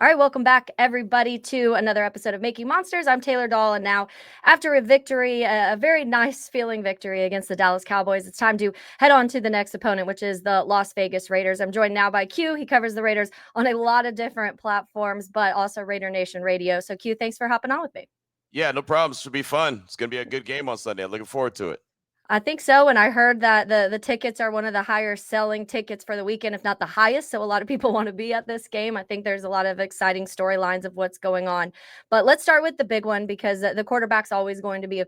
All right, welcome back, everybody, to another episode of Making Monsters. I'm Taylor Dahl, and now, after a victory, a very nice feeling victory against the Dallas Cowboys, it's time to head on to the next opponent, which is the Las Vegas Raiders. I'm joined now by Q. He covers the Raiders on a lot of different platforms, but also Raider Nation Radio. So, Q, thanks for hopping on with me. Yeah, no problem. Should be fun. It's going to be a good game on Sunday. I'm looking forward to it. I think so, and I heard that the tickets are one of the higher selling tickets for the weekend, if not the highest. So a lot of people want to be at this game. I think there's a lot of exciting storylines of what's going on. But let's start with the big one because the quarterback's always going to be a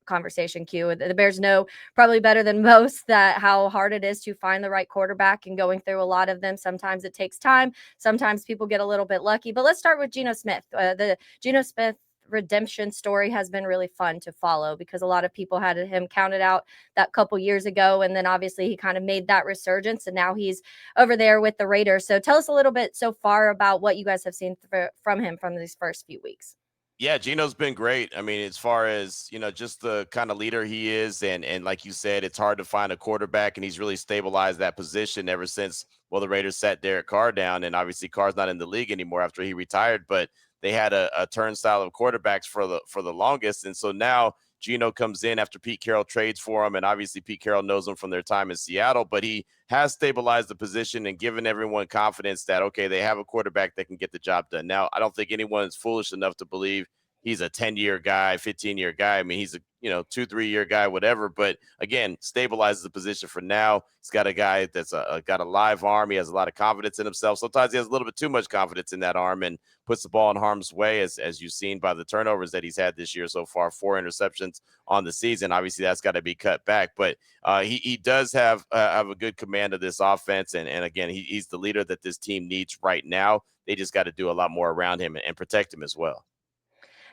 conversation. Q. The Bears know probably better than most that how hard it is to find the right quarterback, and going through a lot of them. Sometimes it takes time. Sometimes people get a little bit lucky. But let's start with Geno Smith. The Geno Smith redemption story has been really fun to follow because a lot of people had him counted out that couple years ago, and then obviously he kind of made that resurgence, and now he's over there with the Raiders. So tell us a little bit so far about what you guys have seen from him from these first few weeks. Yeah, Geno's been great. I mean, as far as, just the kind of leader he is, and like you said, it's hard to find a quarterback, and he's really stabilized that position ever since, well, the Raiders sat Derek Carr down, and obviously Carr's not in the league anymore after he retired, but they had a turnstile of quarterbacks for the longest. And so now Geno comes in after Pete Carroll trades for him, and obviously Pete Carroll knows him from their time in Seattle, but he has stabilized the position and given everyone confidence that, okay, they have a quarterback that can get the job done. Now, I don't think anyone is foolish enough to believe he's a 10-year guy, 15-year guy. I mean, he's a 2-3 year guy, whatever. But again, stabilizes the position for now. He's got a guy that's got a live arm. He has a lot of confidence in himself. Sometimes he has a little bit too much confidence in that arm and puts the ball in harm's way, as you've seen by the turnovers that he's had this year so far. 4 interceptions on the season. Obviously, that's got to be cut back. But he does have a good command of this offense. And again, he's the leader that this team needs right now. They just got to do a lot more around him and protect him as well.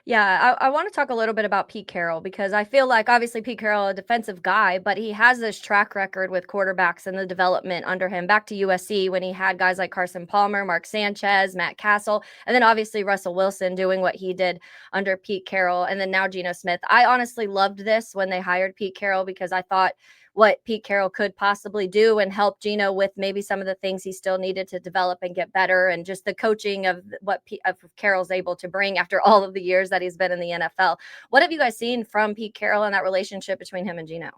Yeah, I want to talk a little bit about Pete Carroll because I feel like obviously Pete Carroll, a defensive guy, but he has this track record with quarterbacks and the development under him. Back to USC when he had guys like Carson Palmer, Mark Sanchez, Matt Castle, and then obviously Russell Wilson doing what he did under Pete Carroll, and then now Geno Smith. I honestly loved this when they hired Pete Carroll because I thought what Pete Carroll could possibly do and help Geno with maybe some of the things he still needed to develop and get better, and just the coaching of what of Carroll's able to bring after all of the years that he's been in the NFL. What have you guys seen from Pete Carroll and that relationship between him and Geno?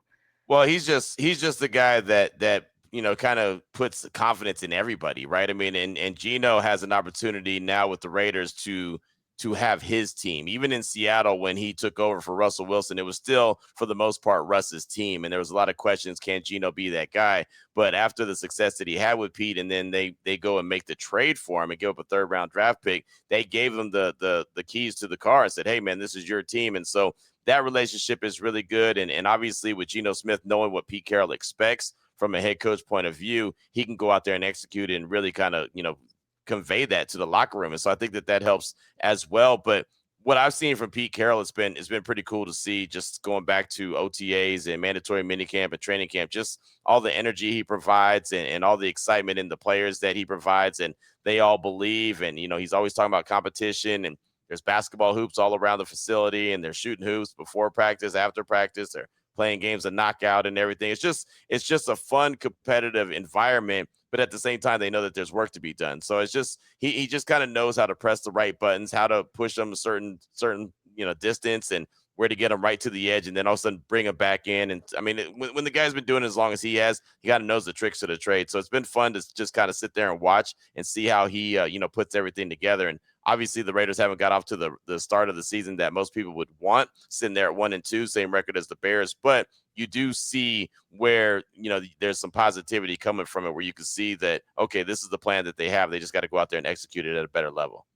Well, he's just the guy that kind of puts confidence in everybody, right? I mean, and Geno has an opportunity now with the Raiders to have his team. Even in Seattle, when he took over for Russell Wilson, it was still for the most part Russ's team, and there was a lot of questions: can Geno be that guy? But after the success that he had with Pete, and then they go and make the trade for him and give up a 3rd-round draft pick, they gave him the keys to the car and said, "Hey, man, this is your team." And so that relationship is really good. And obviously with Geno Smith knowing what Pete Carroll expects from a head coach point of view, he can go out there and execute and really kind of, convey that to the locker room. And so I think that helps as well. But what I've seen from Pete Carroll, it's been pretty cool to see, just going back to OTAs and mandatory minicamp and training camp, just all the energy he provides and all the excitement in the players that he provides. And they all believe, and, he's always talking about competition, and there's basketball hoops all around the facility, and they're shooting hoops before practice, after practice. They're playing games of knockout and everything. It's just a fun, competitive environment, but at the same time, they know that there's work to be done. So it's just he just kind of knows how to press the right buttons, how to push them a certain distance, and where to get them right to the edge, and then all of a sudden bring them back in. And I mean, when the guy's been doing it as long as he has, he kind of knows the tricks of the trade. So it's been fun to just kind of sit there and watch and see how he puts everything together. And obviously, the Raiders haven't got off to the start of the season that most people would want, sitting there at 1-2, same record as the Bears. But you do see where, there's some positivity coming from it, where you can see that, okay, this is the plan that they have. They just got to go out there and execute it at a better level.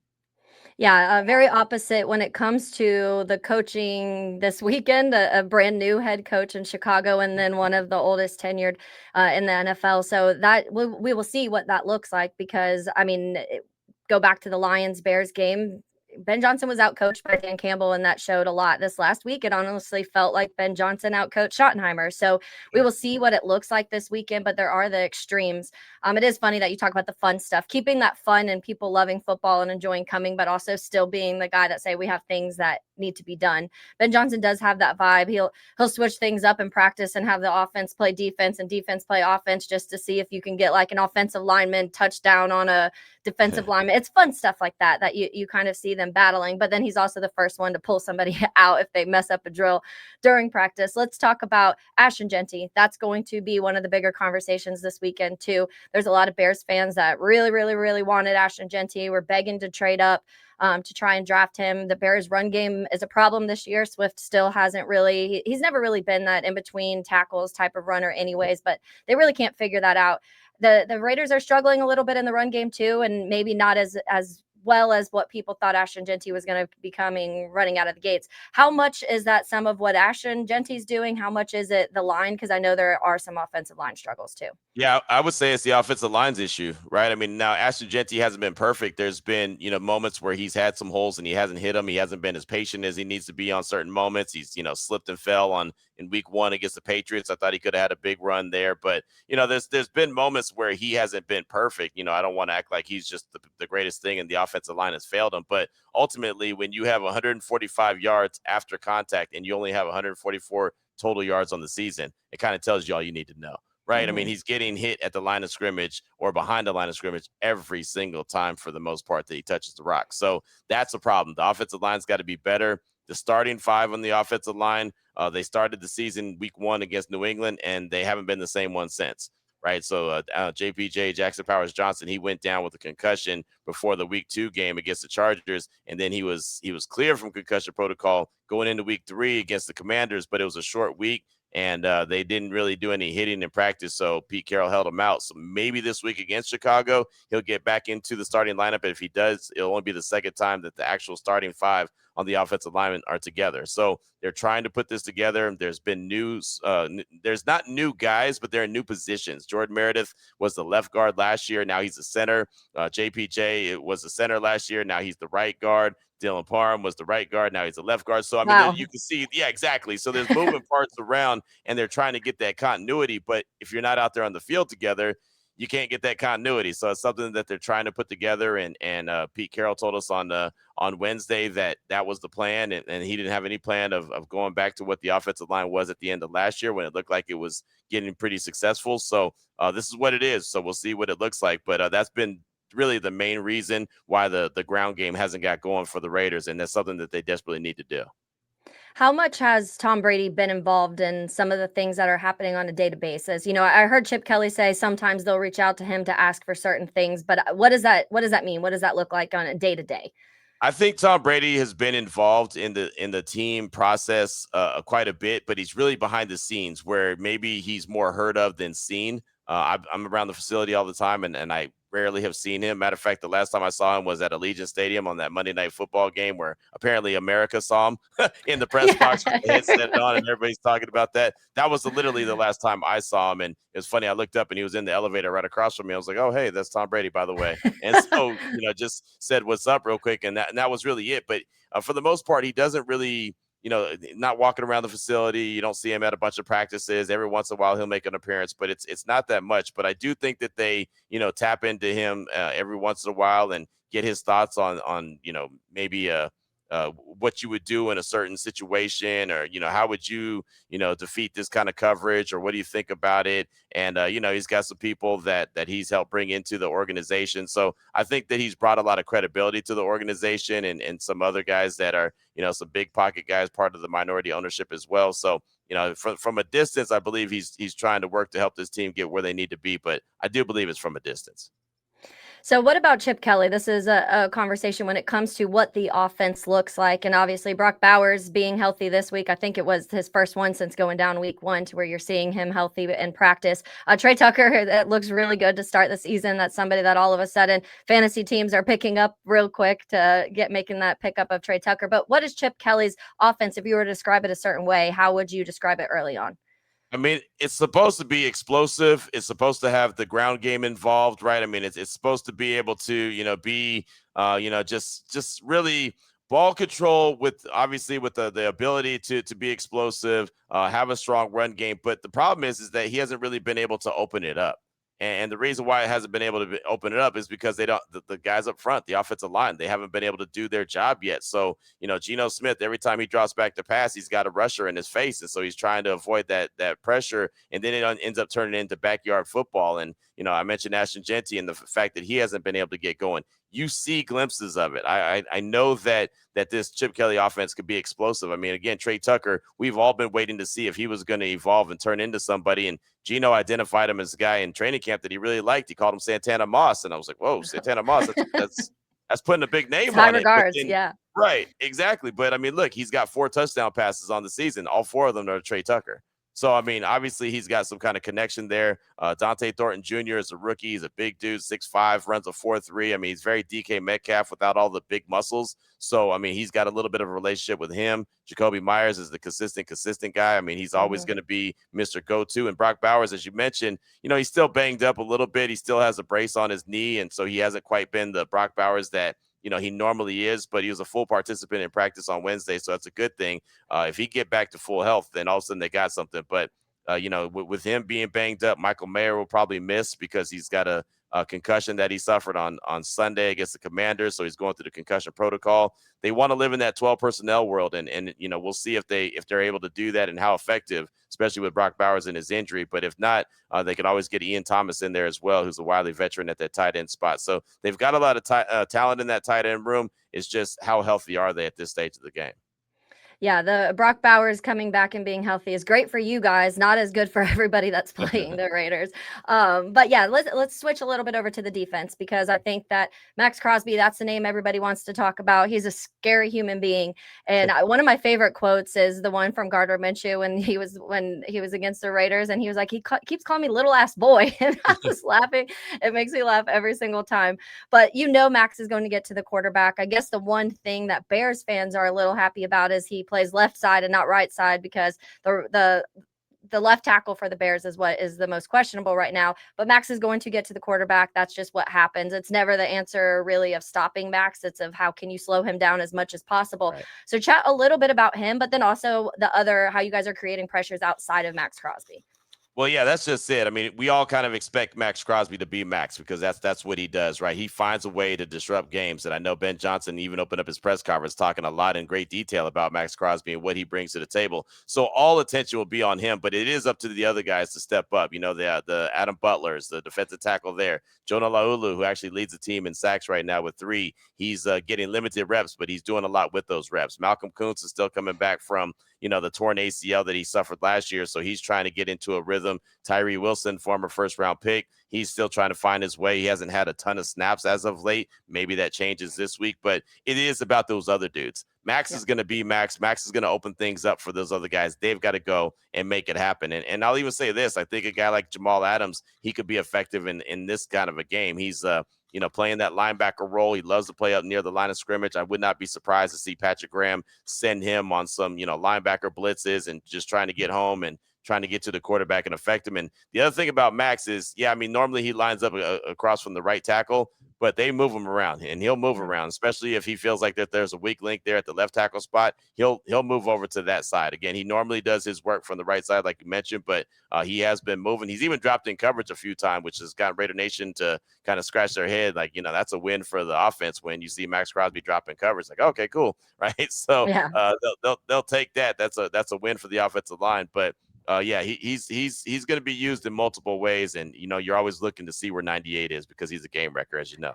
Yeah, very opposite when it comes to the coaching this weekend. A brand new head coach in Chicago, and then one of the oldest tenured in the NFL. So that we will see what that looks like because I mean, go back to the Lions Bears game. Ben Johnson was outcoached by Dan Campbell, and that showed a lot this last week. It honestly felt like Ben Johnson outcoached Schottenheimer. So we will see what it looks like this weekend, but there are the extremes. It is funny that you talk about the fun stuff, keeping that fun and people loving football and enjoying coming, but also still being the guy that say we have things that need to be done. Ben Johnson does have that vibe. He'll switch things up in practice and have the offense play defense and defense play offense just to see if you can get like an offensive lineman touchdown on a defensive lineman. It's fun stuff like that you kind of see them battling. But then he's also the first one to pull somebody out if they mess up a drill during practice. Let's talk about Ashton Genty. That's going to be one of the bigger conversations this weekend too. There's a lot of Bears fans that really, really, really wanted Ashton Genty. We're begging to trade up to try and draft him. The Bears run game is a problem this year. Swift still hasn't really, he's never really been that in between tackles type of runner anyways, but they really can't figure that out. The Raiders are struggling a little bit in the run game too, and maybe not as well as what people thought Ashton Genty was going to be coming running out of the gates. How much is that some of what Ashton Genty's doing? How much is it the line? Because I know there are some offensive line struggles too. Yeah, I would say it's the offensive line's issue, right? I mean, now Ashton Genty hasn't been perfect. There's been, moments where he's had some holes and he hasn't hit them. He hasn't been as patient as he needs to be on certain moments. He's, slipped and fell in week 1 against the Patriots. I thought he could have had a big run there, but there's been moments where he hasn't been perfect. I don't want to act like he's just the greatest thing and the offensive line has failed him, but ultimately when you have 145 yards after contact and you only have 144 total yards on the season, it kind of tells you all you need to know. Right. Mm-hmm. I mean, he's getting hit at the line of scrimmage or behind the line of scrimmage every single time for the most part that he touches the rock. So that's a problem. The offensive line's got to be better. The starting 5 on the offensive line, they started the season week 1 against New England, and they haven't been the same one since. Right. So JPJ, Jackson Powers Johnson, he went down with a concussion before the week 2 game against the Chargers. And then he was cleared from concussion protocol going into week 3 against the Commanders, but it was a short week. And they didn't really do any hitting in practice, so Pete Carroll held him out. So maybe this week against Chicago, he'll get back into the starting lineup. But if he does, it'll only be the second time that the actual starting 5 on the offensive linemen are together. So they're trying to put this together. There's been news. There's not new guys, but they're in new positions. Jordan Meredith was the left guard last year. Now he's the center. JPJ was the center last year. Now he's the right guard. Dylan Parham was the right guard. Now he's the left guard. So, I mean, you can see, yeah, exactly. So there's moving parts around, and they're trying to get that continuity. But if you're not out there on the field together, you can't get that continuity. So it's something that they're trying to put together. And Pete Carroll told us on Wednesday that was the plan. And he didn't have any plan of going back to what the offensive line was at the end of last year when it looked like it was getting pretty successful. So this is what it is. So we'll see what it looks like. But that's been really the main reason why the ground game hasn't got going for the Raiders, and that's something that they desperately need to do. How much has Tom Brady been involved in some of the things that are happening on a day-to-day basis? I heard Chip Kelly say sometimes they'll reach out to him to ask for certain things, but what does that mean? What does that look like on a day-to-day? I think Tom Brady has been involved in the team process quite a bit, but he's really behind the scenes where maybe he's more heard of than seen. I'm around the facility all the time, and I rarely have seen him. Matter of fact, the last time I saw him was at Allegiant Stadium on that Monday Night Football game where apparently America saw him in the press box with the headset on, and everybody's talking about that. That was literally the last time I saw him, and it was funny. I looked up, and he was in the elevator right across from me. I was like, "Oh, hey, that's Tom Brady, by the way." And so, just said what's up real quick, and that was really it. But for the most part, he doesn't really not walking around the facility. You don't see him at a bunch of practices. Every once in a while, he'll make an appearance, but it's not that much. But I do think that they, tap into him every once in a while and get his thoughts on maybe what you would do in a certain situation, or how would you defeat this kind of coverage, or what do you think about it? And he's got some people that he's helped bring into the organization. So I think that he's brought a lot of credibility to the organization, and some other guys that are some big pocket guys, part of the minority ownership as well. So from a distance, I believe he's trying to work to help this team get where they need to be, but I do believe it's from a distance. So what about Chip Kelly? This is a conversation when it comes to what the offense looks like. And obviously Brock Bowers being healthy this week. I think it was his first one since going down week 1 to where you're seeing him healthy in practice. Trey Tucker, that looks really good to start the season. That's somebody that all of a sudden fantasy teams are picking up real quick to making that pickup of Trey Tucker. But what is Chip Kelly's offense? If you were to describe it a certain way, how would you describe it early on? I mean, it's supposed to be explosive. It's supposed to have the ground game involved, right? I mean, it's supposed to be able to, be, just really ball control with obviously with the ability to be explosive, have a strong run game. But the problem is that he hasn't really been able to open it up. And the reason why it hasn't been able to open it up is because they don't, the guys up front, the offensive line, they haven't been able to do their job yet. So, Geno Smith, every time he drops back to pass, he's got a rusher in his face. And so he's trying to avoid that pressure. And then it ends up turning into backyard football. And, I mentioned Ashton Genty and the fact that he hasn't been able to get going. You see glimpses of it. I know that this Chip Kelly offense could be explosive. I mean, again, Trey Tucker, we've all been waiting to see if he was going to evolve and turn into somebody. And Geno identified him as a guy in training camp that he really liked. He called him Santana Moss. And I was like, whoa, Santana Moss, that's putting a big It's name high on it. But regards. then, Yeah. right, exactly. But I mean, look, he's got 4 touchdown passes on the season. All 4 of them are Trey Tucker. So, I mean, obviously he's got some kind of connection there. Dante Thornton Jr. is a rookie. He's a big dude, 6'5", runs a 4.3. I mean, he's very DK Metcalf without all the big muscles. So, I mean, he's got a little bit of a relationship with him. Jacoby Myers is the consistent guy. I mean, he's always going to be Mr. Go-To. And Brock Bowers, as you mentioned, he's still banged up a little bit. He still has a brace on his knee. And so he hasn't quite been the Brock Bowers that, he normally is, but he was a full participant in practice on Wednesday. So that's a good thing. If he get back to full health, then all of a sudden they got something. But, with him being banged up, Michael Mayer will probably miss because he's got a concussion that he suffered on Sunday against the Commanders. So he's going through the concussion protocol. They want to live in that 12 personnel world. And we'll see if they're able to do that and how effective, especially with Brock Bowers and his injury. But if not, they can always get Ian Thomas in there as well, who's a wily veteran at that tight end spot. So they've got a lot of talent in that tight end room. It's just how healthy are they at this stage of the game? Yeah, the Brock Bowers coming back and being healthy is great for you guys, not as good for everybody that's playing the Raiders. But yeah, let's switch a little bit over to the defense because I think that Max Crosby, that's the name everybody wants to talk about. He's a scary human being, and one of my favorite quotes is the one from Gardner Minshew when he was against the Raiders, and he was like, keeps calling me little ass boy, and I was laughing. It makes me laugh every single time. But Max is going to get to the quarterback. I guess the one thing that Bears fans are a little happy about is he plays left side and not right side because the left tackle for the Bears is what is the most questionable right now. But Max is going to get to the quarterback. That's just what happens. It's never the answer really of stopping Max. It's of how can you slow him down as much as possible. Right. So chat a little bit about him, but then also how you guys are creating pressures outside of Max Crosby. Well, yeah, that's just it. I mean, we all kind of expect Max Crosby to be Max because that's what he does, right? He finds a way to disrupt games. And I know Ben Johnson even opened up his press conference talking a lot in great detail about Max Crosby and what he brings to the table. So all attention will be on him, but it is up to the other guys to step up. The Adam Butlers, the defensive tackle there, Jonah Laulu, who actually leads the team in sacks right now with 3. He's getting limited reps, but he's doing a lot with those reps. Malcolm Kuntz is still coming back from the torn ACL that he suffered last year. So he's trying to get into a rhythm. Tyree Wilson, former first-round pick, he's still trying to find his way. He hasn't had a ton of snaps as of late. Maybe that changes this week, but it is about those other dudes. Max is going to be Max. Max is going to open things up for those other guys. They've got to go and make it happen. And I'll even say this. I think a guy like Jamal Adams, he could be effective in this kind of a game. He's playing that linebacker role. He loves to play up near the line of scrimmage. I would not be surprised to see Patrick Graham send him on some, linebacker blitzes and just trying to get home and trying to get to the quarterback and affect him. And the other thing about Max is, normally he lines up across from the right tackle, but they move him around and he'll move around, especially if he feels like that there's a weak link there at the left tackle spot. He'll move over to that side. Again, he normally does his work from the right side, like you mentioned, but he has been moving. He's even dropped in coverage a few times, which has gotten Raider Nation to kind of scratch their head. Like, that's a win for the offense when you see Max Crosby dropping coverage. Like, okay, cool. Right. So yeah. They'll take that. That's a win for the offensive line. But he's going to be used in multiple ways. And, you're always looking to see where 98 is because he's a game wrecker, as you know.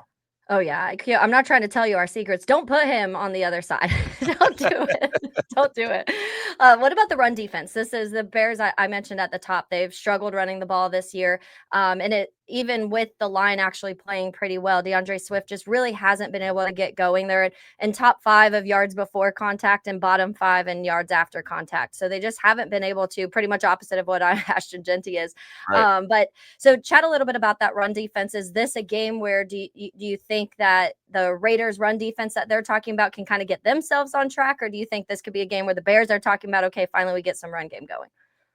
Oh, yeah. I'm not trying to tell you our secrets. Don't put him on the other side. Don't do it. Don't do it. What about the run defense? This is the Bears I mentioned at the top. They've struggled running the ball this year. And even with the line actually playing pretty well, DeAndre Swift just really hasn't been able to get going. They're in top 5 of yards before contact and bottom 5 in yards after contact. So they just haven't been able to, pretty much opposite of what Ashton Genty is. Right. But so chat a little bit about that run defense. Is this a game where do you think that the Raiders run defense that they're talking about can kind of get themselves on track? Or do you think this could be a game where the Bears are talking about, okay, finally we get some run game going?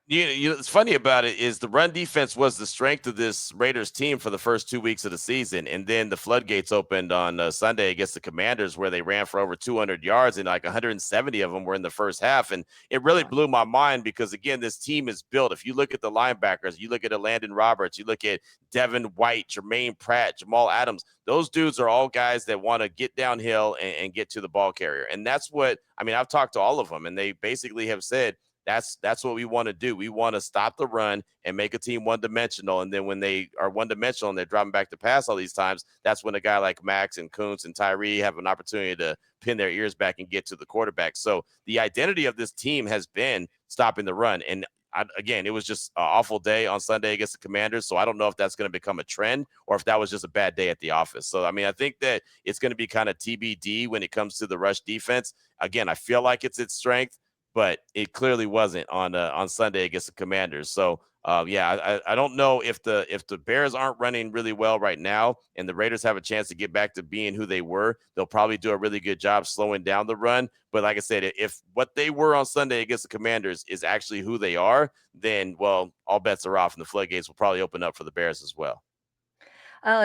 It's funny about it is the run defense was the strength of this Raiders team for the first 2 weeks of the season, and then the floodgates opened on Sunday against the Commanders, where they ran for over 200 yards, and like 170 of them were in the first half, and it really Yeah. blew my mind because again, this team is built. If you look at the linebackers, you look at Landon Roberts, you look at Devin White, Jermaine Pratt, Jamal Adams. Those dudes are all guys that want to get downhill and get to the ball carrier, and that's what I mean. I've talked to all of them, and they basically have said that's what we want to do. We want to stop the run and make a team one dimensional. And then when they are one dimensional and they're dropping back to pass all these times, that's when a guy like Max and Kuntz and Tyree have an opportunity to pin their ears back and get to the quarterback. So the identity of this team has been stopping the run. And again, it was just an awful day on Sunday against the Commanders. So I don't know if that's going to become a trend or if that was just a bad day at the office. So, I mean, I think that it's going to be kind of TBD when it comes to the rush defense. Again, I feel like it's its strength, but it clearly wasn't on Sunday against the Commanders. So yeah, I don't know if the Bears aren't running really well right now, and the Raiders have a chance to get back to being who they were. They'll probably do a really good job slowing down the run. But like I said, if what they were on Sunday against the Commanders is actually who they are, then well, all bets are off, and the floodgates will probably open up for the Bears as well.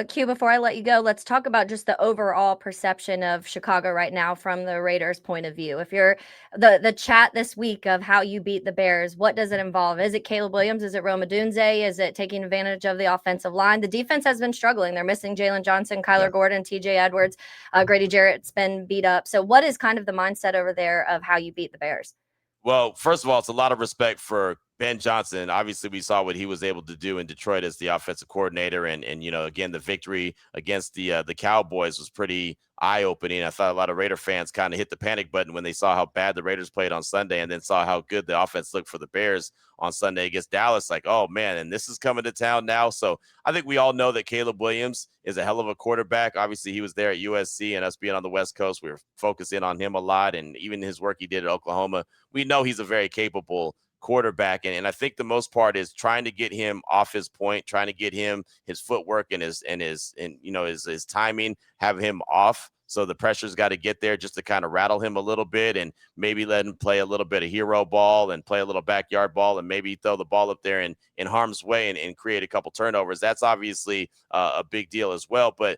Q, before I let you go, let's talk about just the overall perception of Chicago right now from the Raiders' point of view. If you're the chat this week of how you beat the Bears, what does it involve? Is it Caleb Williams? Is it Rome Odunze? Is it taking advantage of the offensive line? The defense has been struggling. They're missing Jalen Johnson, Yeah. Kyler Gordon, TJ Edwards, Grady Jarrett's been beat up. So what is kind of the mindset over there of how you beat the Bears? Well, first of all, it's a lot of respect for Ben Johnson. Obviously, we saw what he was able to do in Detroit as the offensive coordinator, and again, the victory against the Cowboys was pretty eye opening. I thought a lot of Raider fans kind of hit the panic button when they saw how bad the Raiders played on Sunday, and then saw how good the offense looked for the Bears on Sunday against Dallas. Like, oh man, and this is coming to town now. So I think we all know that Caleb Williams is a hell of a quarterback. Obviously, he was there at USC, and us being on the West Coast, we were focusing on him a lot, and even his work he did at Oklahoma. We know he's a very capable quarterback. And I think the most part is trying to get him off his point, trying to get him his footwork and his timing, have him off. So the pressure's got to get there just to kind of rattle him a little bit and maybe let him play a little bit of hero ball and play a little backyard ball and maybe throw the ball up there in harm's way and create a couple turnovers. That's obviously a big deal as well. But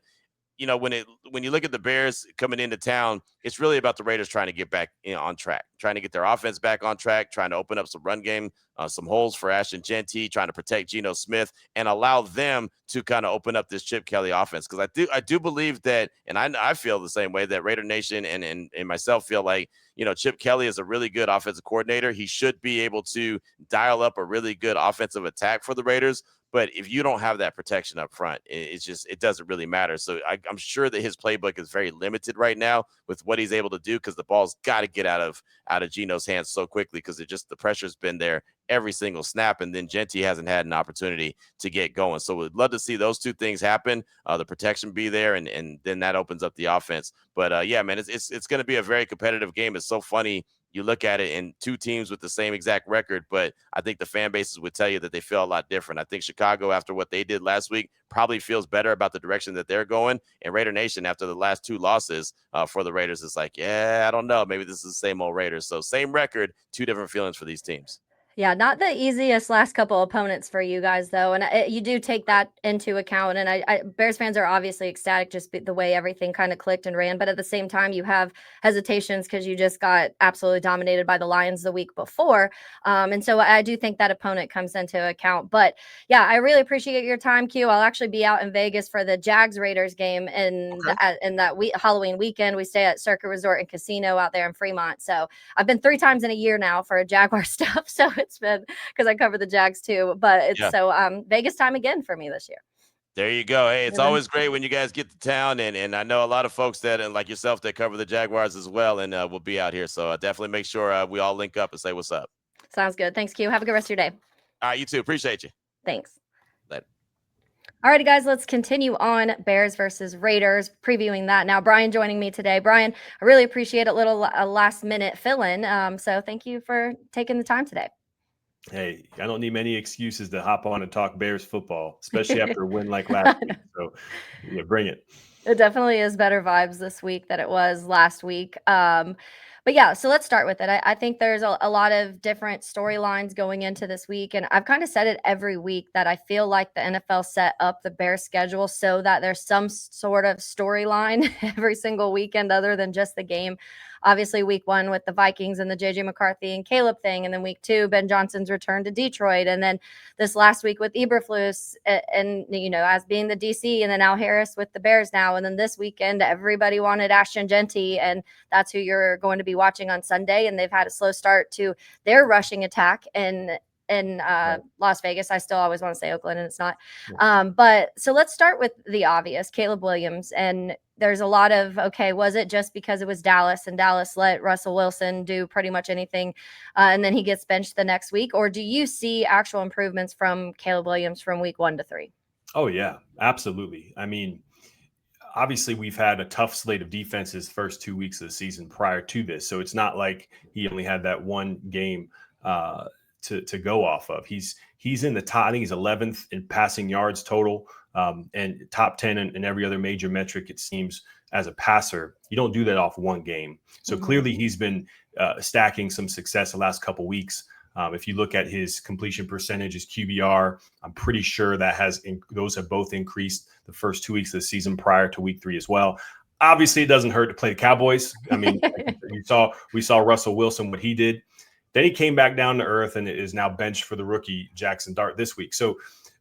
when you look at the Bears coming into town, it's really about the Raiders trying to get back on track, trying to get their offense back on track, trying to open up some run game, some holes for Ashton Genty, trying to protect Geno Smith, and allow them to kind of open up this Chip Kelly offense. Because I do believe that, and I feel the same way that Raider Nation and myself feel like Chip Kelly is a really good offensive coordinator. He should be able to dial up a really good offensive attack for the Raiders. But if you don't have that protection up front, it doesn't really matter. So I'm sure that his playbook is very limited right now with what he's able to do because the ball's got to get out of Geno's hands so quickly because the pressure's been there every single snap, and then Genty hasn't had an opportunity to get going. So we'd love to see those two things happen. The protection be there, and then that opens up the offense. But yeah, man, it's going to be a very competitive game. It's so funny. You look at it in two teams with the same exact record, but I think the fan bases would tell you that they feel a lot different. I think Chicago, after what they did last week, probably feels better about the direction that they're going. And Raider Nation, after the last two losses for the Raiders, is like, yeah, I don't know. Maybe this is the same old Raiders. So same record, two different feelings for these teams. Yeah, not the easiest last couple opponents for you guys, though, and you do take that into account. And Bears fans are obviously ecstatic just the way everything kind of clicked and ran. But at the same time, you have hesitations because you just got absolutely dominated by the Lions the week before, and so I do think that opponent comes into account. But yeah, I really appreciate your time, Q. I'll actually be out in Vegas for the Jags Raiders game in that Halloween weekend. We stay at Circa Resort and Casino out there in Fremont. So I've been 3 times in a year now for Jaguar stuff. So it's been because I cover the Jags too, but it's Vegas time again for me this year. There you go. Hey, it's always great when you guys get to town, and I know a lot of folks that, and like yourself, that cover the Jaguars as well, and we'll be out here. So definitely make sure we all link up and say what's up. Sounds good. Thanks, Q. Have a good rest of your day. All right, you too. Appreciate you. Thanks. Later. All righty, guys, let's continue on Bears versus Raiders, previewing that. Now, Bryan joining me today. Bryan, I really appreciate a little last-minute fill-in, so thank you for taking the time today. Hey, I don't need many excuses to hop on and talk Bears football, especially after a win like last week. So, yeah, bring it. It definitely is better vibes this week than it was last week. But yeah, so let's start with it. I think there's a lot of different storylines going into this week. And I've kind of said it every week that I feel like the NFL set up the Bears schedule so that there's some sort of storyline every single weekend other than just the game. Obviously, week 1 with the Vikings and the JJ McCarthy and Caleb thing. And then week 2, Ben Johnson's return to Detroit. And then this last week with Eberflus and, as being the DC, and then Al Harris with the Bears now. And then this weekend, everybody wanted Ashton Genty, and that's who you're going to be watching on Sunday. And they've had a slow start to their rushing attack in Right. Las Vegas. I still always want to say Oakland, and it's not. But so let's start with the obvious, Caleb Williams. And there's a lot of, okay, was it just because it was Dallas and Dallas let Russell Wilson do pretty much anything and then he gets benched the next week? Or do you see actual improvements from Caleb Williams from week 1 to 3? Oh, yeah, absolutely. I mean, obviously we've had a tough slate of defenses first 2 weeks of the season prior to this. So it's not like he only had that one game to go off of. He's in the top, I think he's 11th in passing yards total and top 10 in every other major metric, it seems, as a passer. You don't do that off one game. So clearly he's been stacking some success the last couple weeks. If you look at his completion percentage, his QBR, I'm pretty sure those have both increased the first 2 weeks of the season prior to week 3 as well. Obviously, it doesn't hurt to play the Cowboys. I mean, we saw Russell Wilson, what he did. Then he came back down to earth and is now benched for the rookie Jackson Dart this week. So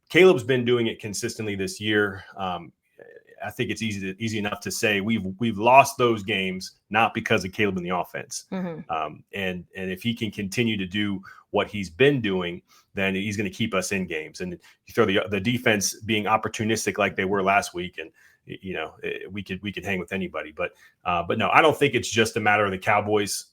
Caleb's been doing it consistently this year. I think it's easy enough to say we've lost those games not because of Caleb in the offense. And if he can continue to do what he's been doing, then he's going to keep us in games. And you throw the defense being opportunistic like they were last week, and we could hang with anybody. But no, I don't think it's just a matter of the Cowboys.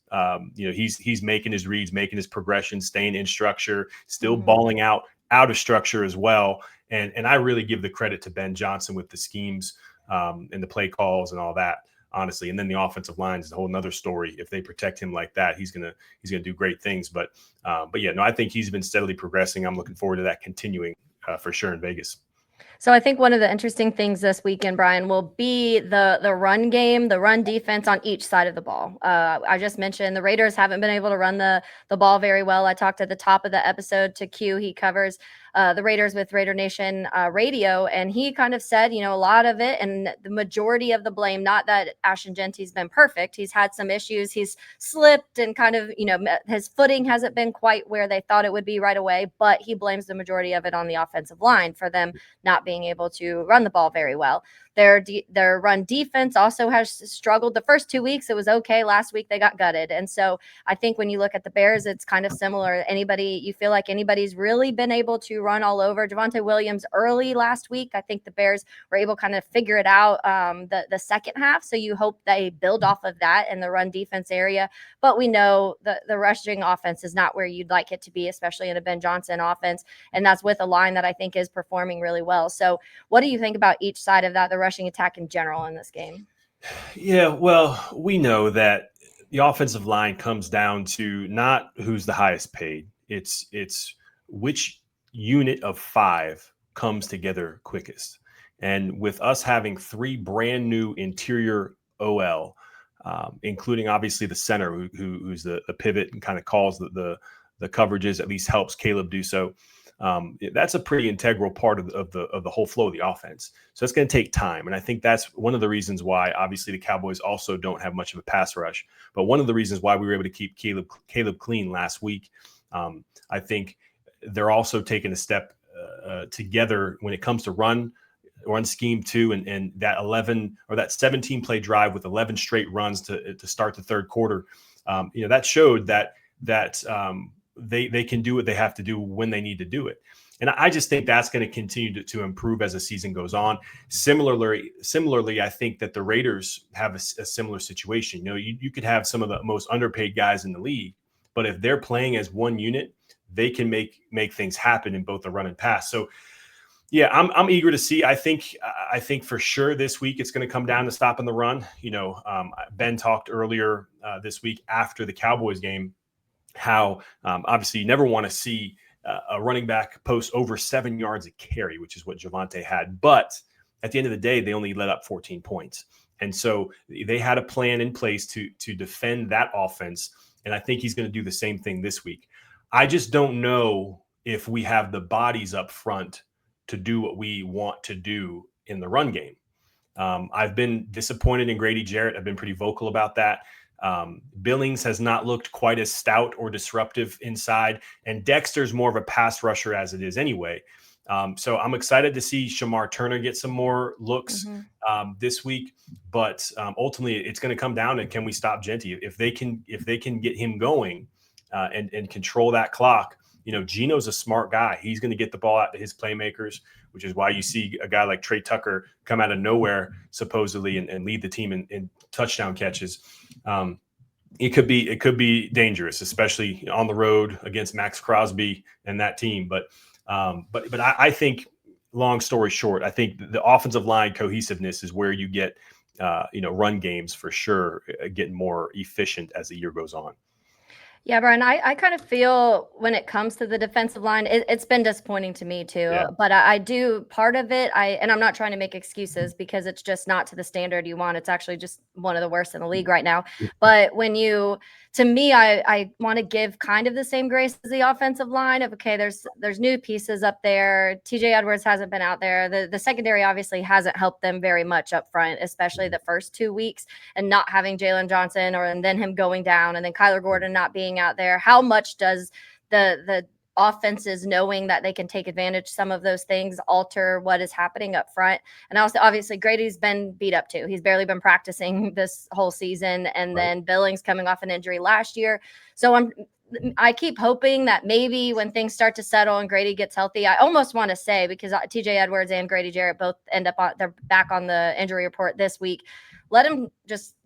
He's making his reads, making his progression, staying in structure, still balling out of structure as well. And I really give the credit to Ben Johnson with the schemes and the play calls and all that, honestly. And then the offensive line is a whole nother story. If they protect him like that, he's gonna do great things. But yeah, no, I think he's been steadily progressing. I'm looking forward to that continuing for sure in Vegas. So I think one of the interesting things this weekend, Bryan, will be the run game, the run defense on each side of the ball. I just mentioned the Raiders haven't been able to run the ball very well. I talked at the top of the episode to Q. He covers the Raiders with Raider Nation radio, and he kind of said, a lot of it and the majority of the blame, not that Ashton Genty's been perfect. He's had some issues. He's slipped and kind of, his footing hasn't been quite where they thought it would be right away, but he blames the majority of it on the offensive line for them not being able to run the ball very well. Their run defense also has struggled. The first 2 weeks, it was okay. Last week, they got gutted. And so I think when you look at the Bears, it's kind of similar. You feel like anybody's really been able to run all over. Javonte Williams early last week, I think the Bears were able to kind of figure it out the second half. So you hope they build off of that in the run defense area. But we know the rushing offense is not where you'd like it to be, especially in a Ben Johnson offense. And that's with a line that I think is performing really well. So what do you think about each side of that, the rushing attack in general in this game? Yeah, well, we know that the offensive line comes down to not who's the highest paid. It's which unit of 5 comes together quickest. And with us having 3 brand new interior OL, including obviously the center who's the pivot and kind of calls the coverages, at least helps Caleb do so. That's a pretty integral part of the whole flow of the offense. So it's going to take time. And I think that's one of the reasons why obviously the Cowboys also don't have much of a pass rush, but one of the reasons why we were able to keep Caleb clean last week. I think they're also taking a step together when it comes to run scheme too. And that 11 or that 17 play drive with 11 straight runs to start the third quarter, that showed that they can do what they have to do when they need to do it. And I just think that's going to continue to improve as the season goes on. Similarly, I think that the Raiders have a similar situation. You could have some of the most underpaid guys in the league, but if they're playing as one unit, they can make things happen in both the run and pass. So yeah, I'm eager to see. I think for sure this week it's going to come down to stopping the run. Ben talked earlier this week after the Cowboys game how obviously you never want to see a running back post over 7 yards a carry, which is what Javonte had. But at the end of the day, they only let up 14 points. And so they had a plan in place to defend that offense. And I think he's going to do the same thing this week. I just don't know if we have the bodies up front to do what we want to do in the run game. I've been disappointed in Grady Jarrett. I've been pretty vocal about that. Billings has not looked quite as stout or disruptive inside, and Dexter's more of a pass rusher as it is anyway. So I'm excited to see Shamar Turner get some more looks this week, but ultimately it's going to come down to, can we stop Genty? If they can get him going and control that clock. Geno's a smart guy. He's going to get the ball out to his playmakers, which is why you see a guy like Trey Tucker come out of nowhere supposedly and lead the team in touchdown catches. It could be dangerous, especially on the road against Max Crosby and that team. But I think, long story short, I think the offensive line cohesiveness is where you get run games for sure getting more efficient as the year goes on. Yeah, Bryan, I kind of feel when it comes to the defensive line, it's been disappointing to me too. Yeah. But I do part of it. And I'm not trying to make excuses because it's just not to the standard you want. It's actually just one of the worst in the league right now. But to me, I want to give kind of the same grace as the offensive line of, okay, there's new pieces up there. TJ Edwards hasn't been out there. The secondary obviously hasn't helped them very much up front, especially the first 2 weeks, and not having Jalen Johnson and then him going down and then Kyler Gordon not being out there. How much does the offenses knowing that they can take advantage some of those things alter what is happening up front? And also, obviously, Grady's been beat up too. He's barely been practicing this whole season, and then Billings coming off an injury last year. So I keep hoping that maybe when things start to settle and Grady gets healthy, I almost want to say, because TJ Edwards and Grady Jarrett both they're back on the injury report this week. Let him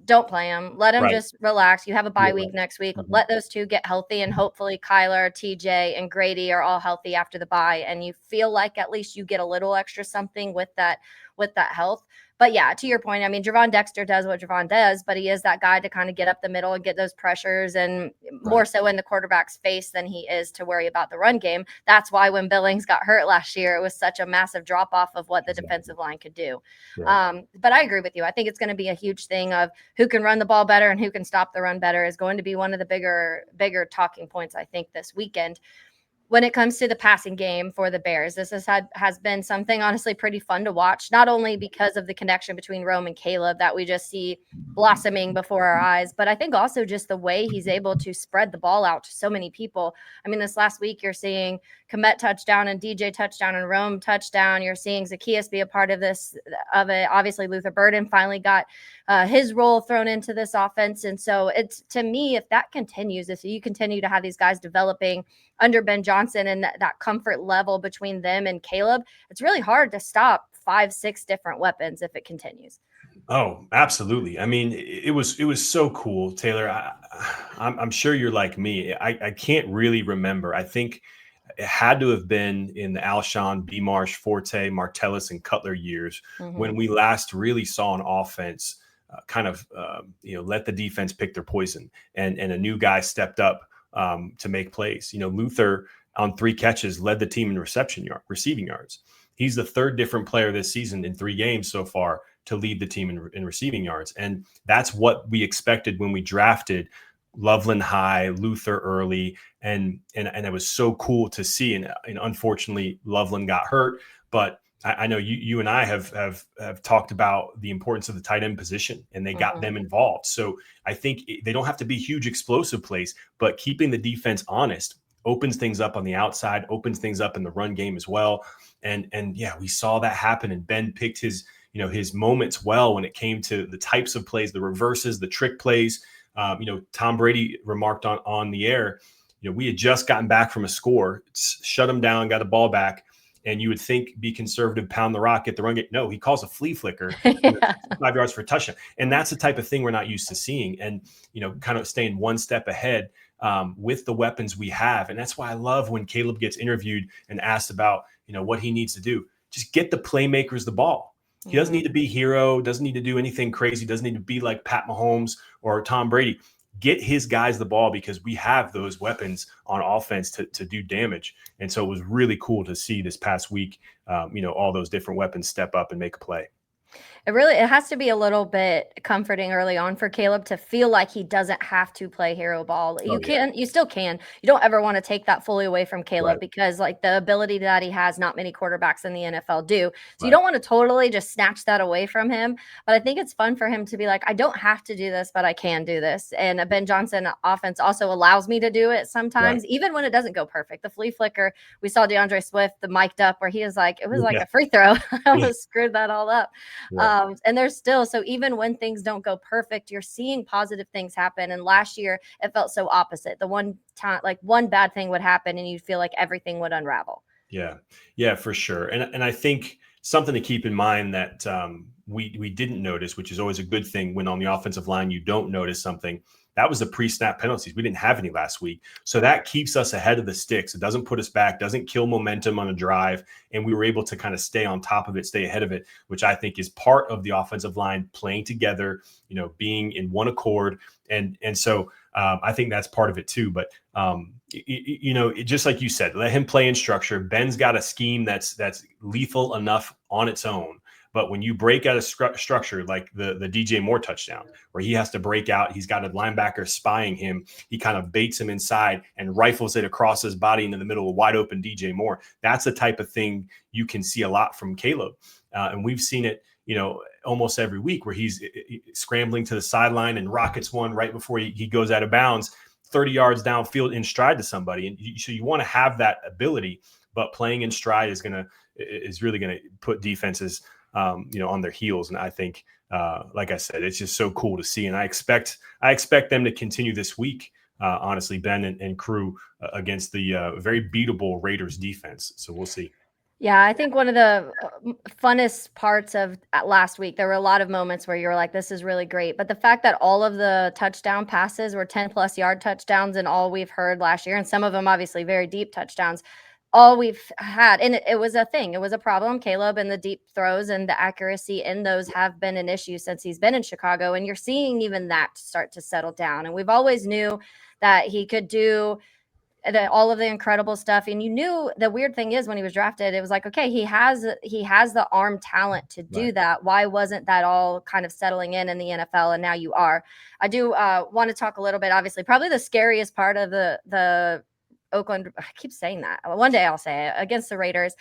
don't play him. Let him just relax. You have a bye week next week. Let those two get healthy, and hopefully Kyler, TJ, and Grady are all healthy after the bye, and you feel like at least you get a little extra something with that health. But yeah, to your point, I mean, Javon Dexter does what Javon does, but he is that guy to kind of get up the middle and get those pressures, and more so in the quarterback's face than he is to worry about the run game. That's why when Billings got hurt last year, it was such a massive drop off of what the defensive line could do. But I agree with you. I think it's going to be a huge thing of who can run the ball better and who can stop the run better is going to be one of the bigger talking points, I think, this weekend. When it comes to the passing game for the Bears, this has been something honestly pretty fun to watch, not only because of the connection between Rome and Caleb that we just see blossoming before our eyes, but I think also just the way he's able to spread the ball out to so many people. I mean, this last week, you're seeing Komet touchdown and DJ touchdown and Rome touchdown. You're seeing Zacchaeus be a part of this, of it. Obviously, Luther Burden finally got his role thrown into this offense. And so it's, to me, if that continues, if you continue to have these guys developing under Ben Johnson and that comfort level between them and Caleb, it's really hard to stop 5-6 different weapons if it continues. Oh, absolutely. I mean, it was so cool, Taylor. I'm sure you're like me. I can't really remember. I think it had to have been in the Alshon, B. Marsh, Forte, Martellus, and Cutler years when we last really saw an offense let the defense pick their poison, and a new guy stepped up to make plays. Luther on 3 catches led the team in receiving yards. He's the 3rd different player this season in 3 games so far to lead the team in receiving yards. And that's what we expected when we drafted Loveland high, Luther early. And it was so cool to see. And unfortunately, Loveland got hurt, but I know you and I have talked about the importance of the tight end position, and they got them involved. So I think they don't have to be huge explosive plays, but keeping the defense honest opens things up on the outside, opens things up in the run game as well. And yeah, we saw that happen, and Ben picked his moments well when it came to the types of plays, the reverses, the trick plays. Tom Brady remarked on the air, we had just gotten back from a score, shut him down, got the ball back. And you would think be conservative, pound the rock, get the run. No, he calls a flea flicker, 5 yards for a touchdown. And that's the type of thing we're not used to seeing. And, kind of staying one step ahead with the weapons we have. And that's why I love when Caleb gets interviewed and asked about, what he needs to do. Just get the playmakers the ball. He doesn't need to be hero, doesn't need to do anything crazy, doesn't need to be like Pat Mahomes or Tom Brady. Get his guys the ball, because we have those weapons on offense to do damage. And so it was really cool to see this past week, all those different weapons step up and make a play. It has to be a little bit comforting early on for Caleb to feel like he doesn't have to play hero ball. Oh, yeah. You still can. You don't ever want to take that fully away from Caleb Right. because like the ability that he has, not many quarterbacks in the NFL do. So you Right. don't want to totally just snatch that away from him. But I think it's fun for him to be like, I don't have to do this, but I can do this. And a Ben Johnson offense also allows me to do it sometimes, even when it doesn't go perfect. The flea flicker, we saw DeAndre Swift, the mic'd up where he was like, it was like Yeah. a free throw. I Yeah. almost screwed that all up. Right. And there's still, so even when things don't go perfect, you're seeing positive things happen. And last year it felt so opposite. The one time, like one bad thing would happen and you'd feel like everything would unravel. Yeah. Yeah, for sure. And I think something to keep in mind that we didn't notice, which is always a good thing when on the offensive line you don't notice something. That was the pre-snap penalties. We didn't have any last week. So that keeps us ahead of the sticks. It doesn't put us back, doesn't kill momentum on a drive. And we were able to kind of stay on top of it, stay ahead of it, which I think is part of the offensive line playing together, being in one accord. And so I think that's part of it too. But, just like you said, let him play in structure. Ben's got a scheme that's lethal enough on its own. But when you break out of structure, like the DJ Moore touchdown, where he has to break out, he's got a linebacker spying him. He kind of baits him inside and rifles it across his body into the middle of wide open DJ Moore. That's the type of thing you can see a lot from Caleb. And we've seen it, almost every week where he's scrambling to the sideline and rockets one right before he goes out of bounds, 30 yards downfield in stride to somebody. And so you want to have that ability, but playing in stride is really going to put defenses on their heels. And I think, like I said, it's just so cool to see. And I expect them to continue this week, honestly, Ben and crew, against the very beatable Raiders defense. So we'll see. Yeah, I think one of the funnest parts of last week, there were a lot of moments where you were like, this is really great. But the fact that all of the touchdown passes were 10+ yard touchdowns and all we've heard last year, and some of them obviously very deep touchdowns, all we've had, and it was a thing. It was a problem. Caleb and the deep throws and the accuracy in those have been an issue since he's been in Chicago. And you're seeing even that start to settle down. And we've always knew that he could do all of the incredible stuff. And you knew the weird thing is when he was drafted, it was like, okay, he has the arm talent to do that. Why wasn't that all kind of settling in the NFL? And now you are. I do want to talk a little bit, obviously, probably the scariest part of the Oakland, I keep saying that. One day I'll say it, against the Raiders,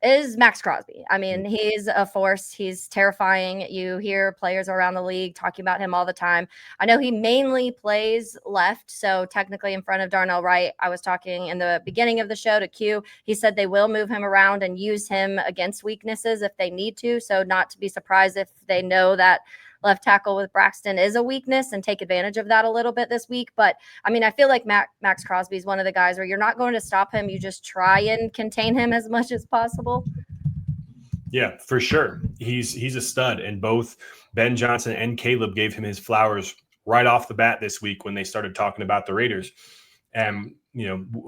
is Max Crosby. I mean, he's a force. He's terrifying. You hear players around the league talking about him all the time. I know he mainly plays left, so technically in front of Darnell Wright. I was talking in the beginning of the show to Q. He said they will move him around and use him against weaknesses if they need to. So not to be surprised if they know that left tackle with Braxton is a weakness and take advantage of that a little bit this week. But I mean, I feel like Max Crosby is one of the guys where you're not going to stop him. You just try and contain him as much as possible. Yeah, for sure. He's a stud, and both Ben Johnson and Caleb gave him his flowers right off the bat this week when they started talking about the Raiders. And,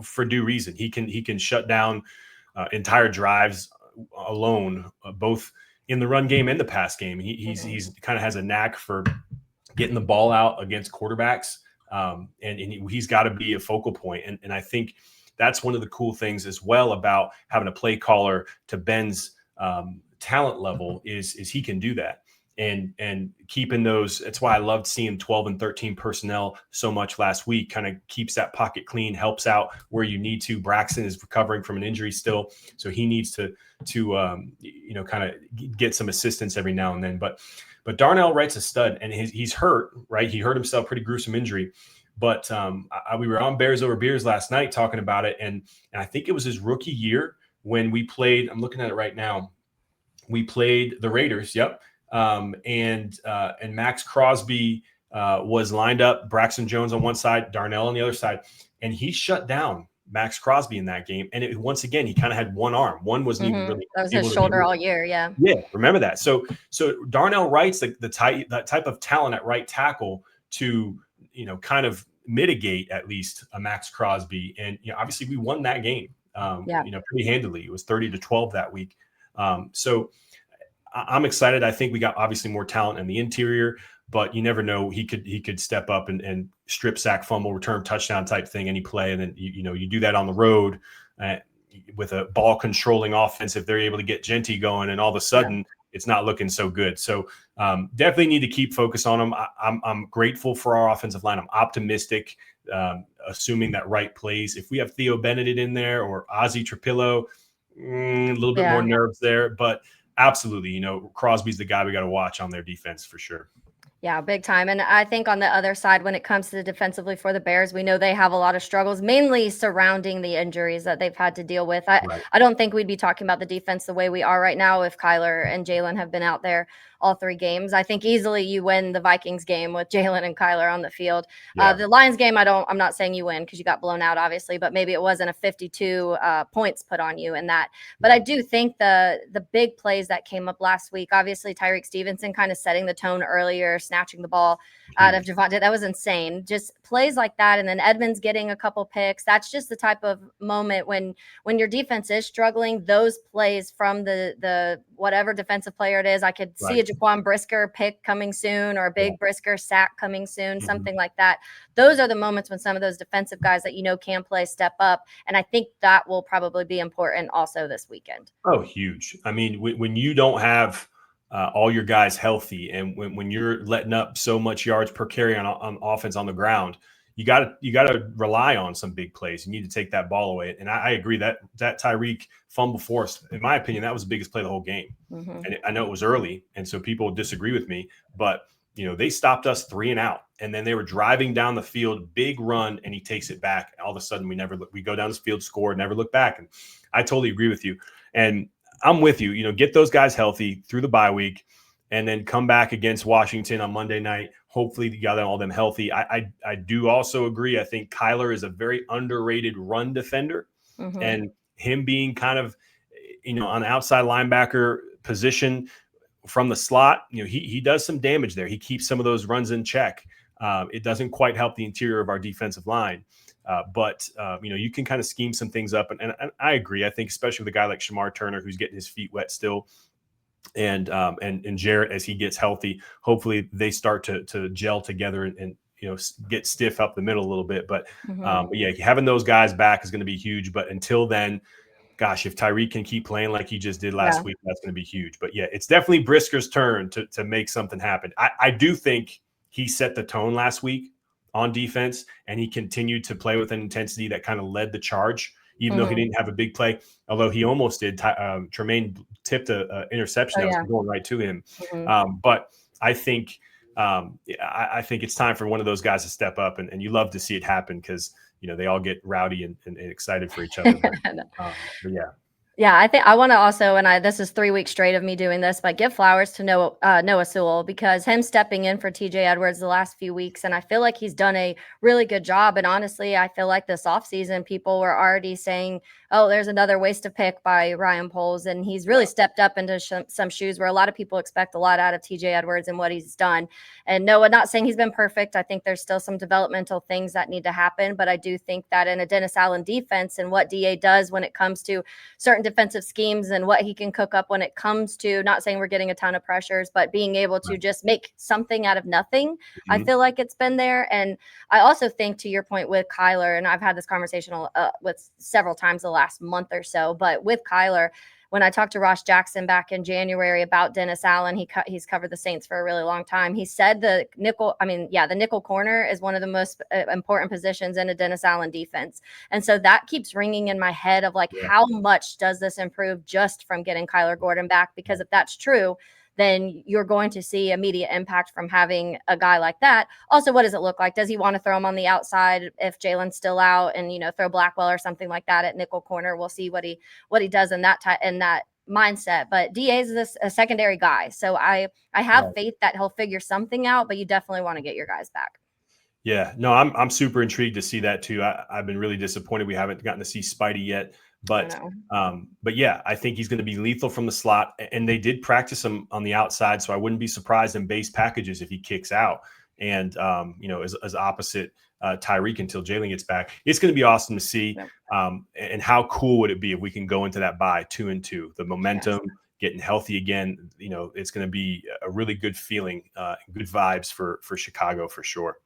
for due reason, he can shut down entire drives alone, both in the run game and the pass game. He's kind of has a knack for getting the ball out against quarterbacks. And he's got to be a focal point. And I think that's one of the cool things as well about having a play caller to Ben's talent level is he can do that. And keeping those, that's why I loved seeing 12 and 13 personnel so much last week. Kind of keeps that pocket clean, helps out where you need to. Braxton is recovering from an injury still, so he needs to kind of get some assistance every now and then. But Darnell Wright's a stud, and he's hurt, right? He hurt himself, pretty gruesome injury. But we were on Bears Over Beers last night talking about it, and I think it was his rookie year when we played. I'm looking at it right now. We played the Raiders. Yep. And Max Crosby was lined up, Braxton Jones on one side, Darnell on the other side, and he shut down Max Crosby in that game. And once again, he kind of had one arm. One wasn't even really. That was his shoulder all year. Yeah. Yeah. Remember that. So Darnell Wright's that type of talent at right tackle to, kind of mitigate at least a Max Crosby. And, obviously we won that game, pretty handily. It was 30-12 that week. So I'm excited. I think we got obviously more talent in the interior, but you never know. He could step up and strip sack, fumble, return touchdown type thing any play. And then, you do that on the road with a ball controlling offense. If they're able to get Genty going and all of a sudden, it's not looking so good. So definitely need to keep focus on them. I'm grateful for our offensive line. I'm optimistic, assuming that Wright plays. If we have Theo Benedict in there or Ozzie Trapillo, a little bit more nerves there, but absolutely, Crosby's the guy we got to watch on their defense for sure. Yeah, big time. And I think on the other side, when it comes to defensively for the Bears, we know they have a lot of struggles, mainly surrounding the injuries that they've had to deal with. I don't think we'd be talking about the defense the way we are right now if Kyler and Jalen have been out there all 3 games. I think easily you win the Vikings game with Jalen and Kyler on the field. Yeah. The Lions game, I'm not saying you win because you got blown out, obviously, but maybe it wasn't a 52 points put on you in that. But I do think the big plays that came up last week, obviously Tyreek Stevenson kind of setting the tone earlier, snatching the ball out of Javonte. That was insane. Just plays like that. And then Edmonds getting a couple picks. That's just the type of moment when your defense is struggling, those plays from the whatever defensive player it is. I could see a Jaquan Brisker pick coming soon or a big Brisker sack coming soon, something like that. Those are the moments when some of those defensive guys that can play step up. And I think that will probably be important also this weekend. Oh, huge. I mean, when you don't have all your guys healthy, and when you're letting up so much yards per carry on offense on the ground, you got to rely on some big plays. You need to take that ball away. And I agree that Tyreek fumble force, in my opinion, that was the biggest play of the whole game. And I know it was early, and so people disagree with me, but they stopped us 3 and out, and then they were driving down the field, big run, and he takes it back. All of a sudden, we go down the field, score, never look back. And I totally agree with you. And I'm with you. Get those guys healthy through the bye week, and then come back against Washington on Monday night. Hopefully, you got all them healthy. I do also agree. I think Kyler is a very underrated run defender, and him being kind of, on the outside linebacker position from the slot, he does some damage there. He keeps some of those runs in check. It doesn't quite help the interior of our defensive line. But you can kind of scheme some things up. And I agree. I think especially with a guy like Shamar Turner, who's getting his feet wet still, and Jarrett, as he gets healthy, hopefully they start to gel together and get stiff up the middle a little bit. But yeah, having those guys back is going to be huge. But until then, gosh, if Tyreek can keep playing like he just did last week, that's going to be huge. But yeah, it's definitely Brisker's turn to make something happen. I do think he set the tone last week on defense, and he continued to play with an intensity that kind of led the charge, even though he didn't have a big play, although he almost did. Tremaine tipped an interception that was going right to him. But I think it's time for one of those guys to step up, and you love to see it happen because they all get rowdy and excited for each other. But yeah. Yeah, I think I want to also, and this is 3 weeks straight of me doing this, but give flowers to Noah Sewell, because him stepping in for TJ Edwards the last few weeks, and I feel like he's done a really good job. And honestly, I feel like this offseason, people were already saying, oh, there's another waste of pick by Ryan Poles, and he's really stepped up into some shoes where a lot of people expect a lot out of TJ Edwards and what he's done. And Noah, not saying he's been perfect. I think there's still some developmental things that need to happen, but I do think that in a Dennis Allen defense and what DA does when it comes to certain defensive schemes and what he can cook up when it comes to, not saying we're getting a ton of pressures, but being able to just make something out of nothing. I feel like it's been there. And I also think, to your point with Kyler, and I've had this conversation with several times the last month or so, but with Kyler, when I talked to Ross Jackson back in January about Dennis Allen, he's covered the Saints for a really long time. He said the nickel corner is one of the most important positions in a Dennis Allen defense. And so that keeps ringing in my head of how much does this improve just from getting Kyler Gordon back? Because if that's true, then you're going to see immediate impact from having a guy like that. Also, what does it look like? Does he want to throw him on the outside if Jalen's still out and, throw Blackwell or something like that at nickel corner? We'll see what he does in that mindset. But DA is a secondary guy. So I have faith that he'll figure something out, but you definitely want to get your guys back. Yeah, no, I'm super intrigued to see that too. I've been really disappointed we haven't gotten to see Spidey yet. But yeah, I think he's going to be lethal from the slot, and they did practice him on the outside, so I wouldn't be surprised in base packages if he kicks out and as opposite Tyreek until Jalen gets back. It's going to be awesome to see, and how cool would it be if we can go into that bye 2-2, the momentum, getting healthy again. It's going to be a really good feeling, good vibes for Chicago for sure.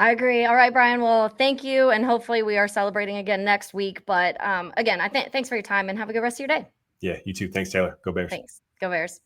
I agree. All right, Bryan. Well, thank you. And hopefully we are celebrating again next week. But again, thanks for your time and have a good rest of your day. Yeah, you too. Thanks, Taylor. Go Bears. Thanks. Go Bears.